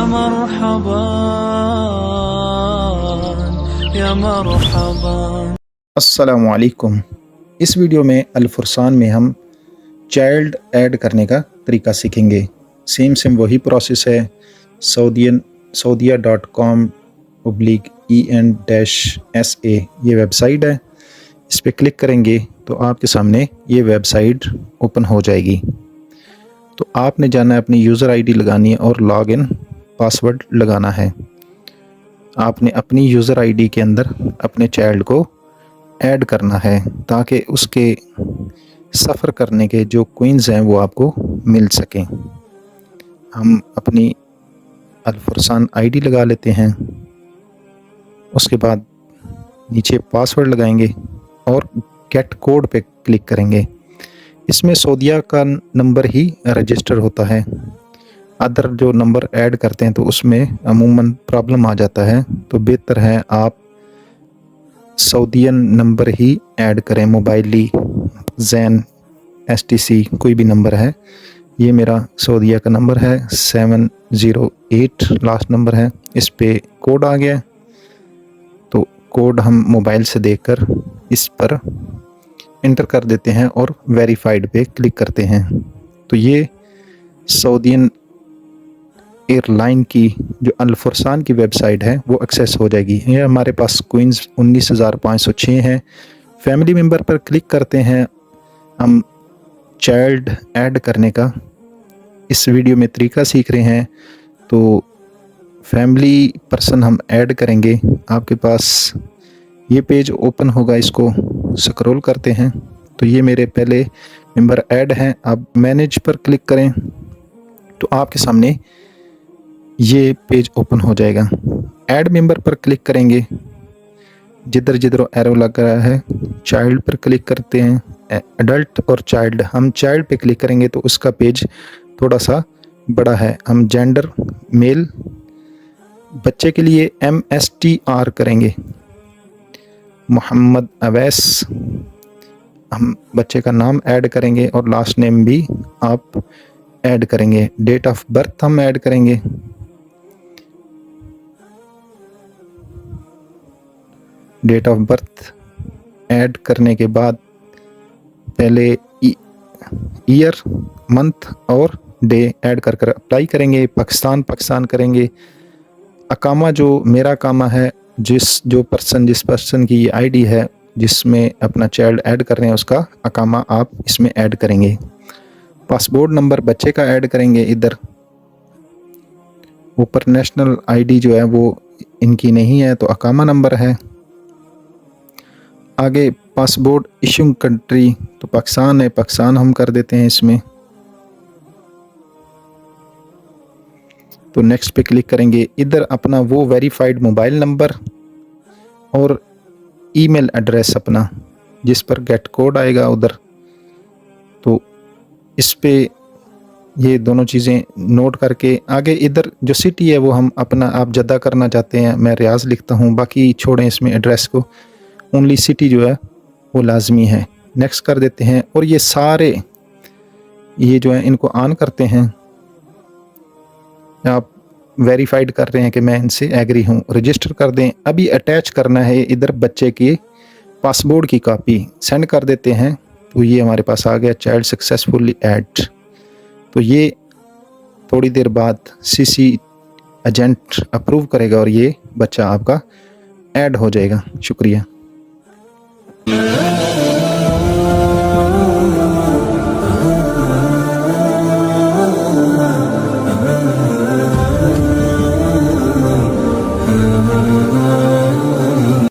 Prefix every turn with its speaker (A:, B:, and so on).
A: मरहबा या मरहबा।
B: अस्सलामु अलैकुम। इस वीडियो में अल-फुरसान में हम चाइल्ड ऐड करने का तरीका सीखेंगे। सेम वही प्रोसेस है। saudiya.com/en-sa ये वेबसाइट है। इस पर क्लिक करेंगे तो आपके सामने ये वेबसाइट ओपन हो जाएगी। तो आपने जाना है, अपनी यूज़र आईडी लगानी है और लॉगिन पासवर्ड लगाना है। आपने अपनी यूज़र आईडी के अंदर अपने चाइल्ड को ऐड करना है ताकि उसके सफ़र करने के जो कोइंस हैं वो आपको मिल सकें। हम अपनी अल-फुरसान आईडी लगा लेते हैं, उसके बाद नीचे पासवर्ड लगाएंगे और गेट कोड पे क्लिक करेंगे। इसमें सऊदीया का नंबर ही रजिस्टर होता है। अदर जो नंबर ऐड करते हैं तो उसमें अमूमन प्रॉब्लम आ जाता है, तो बेहतर है आप सऊदीयन नंबर ही ऐड करें। मोबाइली, जैन, एसटीसी कोई भी नंबर है। ये मेरा सऊदीया का नंबर है, 708 लास्ट नंबर है। इस पे कोड आ गया, तो कोड हम मोबाइल से देखकर इस पर इंटर कर देते हैं और वेरीफाइड पे क्लिक करते हैं। तो ये सऊदीयन एयरलाइन की जो अल-फुरसान की वेबसाइट है वो एक्सेस हो जाएगी। ये हमारे पास कोइंस 19,506 हैं। फैमिली मेम्बर पर क्लिक करते हैं। हम चाइल्ड ऐड करने का इस वीडियो में तरीका सीख रहे हैं। तो फैमिली पर्सन हम ऐड करेंगे। आपके पास ये पेज ओपन होगा, इसको स्क्रॉल करते हैं तो ये मेरे पहले मेंबर ऐड हैं। आप मैनेज पर क्लिक करें तो आपके सामने ये पेज ओपन हो जाएगा। ऐड मेंबर पर क्लिक करेंगे, जिधर जिधर एरो लग रहा है चाइल्ड पर क्लिक करते हैं। एडल्ट और चाइल्ड, हम चाइल्ड पे क्लिक करेंगे तो उसका पेज थोड़ा सा बड़ा है। हम जेंडर मेल, बच्चे के लिए MSTR करेंगे, मोहम्मद अवैस। हम बच्चे का नाम ऐड करेंगे और लास्ट नेम भी आप ऐड करेंगे। डेट ऑफ बर्थ हम ऐड करेंगे। डेट ऑफ बर्थ ऐड करने के बाद पहले ईयर, मंथ और डे ऐड कर अप्लाई करेंगे। पाकिस्तान करेंगे। अकामा जो मेरा अकामा है, जिस पर्सन की आईडी है जिसमें अपना चाइल्ड ऐड कर रहे हैं, उसका अकामा आप इसमें ऐड करेंगे। पासपोर्ट नंबर बच्चे का ऐड करेंगे। इधर ऊपर नेशनल आईडी जो है वो इनकी नहीं है तो अकामा नंबर है। आगे पासपोर्ट इशूइंग कंट्री तो पाकिस्तान है, पाकिस्तान हम कर देते हैं इसमें। तो नेक्स्ट पे क्लिक करेंगे। इधर अपना वो वेरीफाइड मोबाइल नंबर और ईमेल एड्रेस अपना, जिस पर गेट कोड आएगा उधर। तो इस पे ये दोनों चीज़ें नोट करके आगे इधर जो सिटी है वो हम अपना, आप जद्दा करना चाहते हैं, मैं रियाज लिखता हूँ, बाकी छोड़ें इसमें एड्रेस को। ओनली सिटी जो है वो लाजमी है। नेक्स्ट कर देते हैं और ये सारे ये जो है इनको ऑन करते हैं। आप वेरीफाइड कर रहे हैं कि मैं इनसे एग्री हूँ, रजिस्टर कर दें। अभी अटैच करना है इधर बच्चे की पासपोर्ट की कॉपी, सेंड कर देते हैं। तो ये हमारे पास आ गया, चाइल्ड सक्सेसफुली ऐड। तो ये थोड़ी देर बाद CC एजेंट अप्रूव करेगा और ये बच्चा आपका ऐड हो जाएगा। शुक्रिया।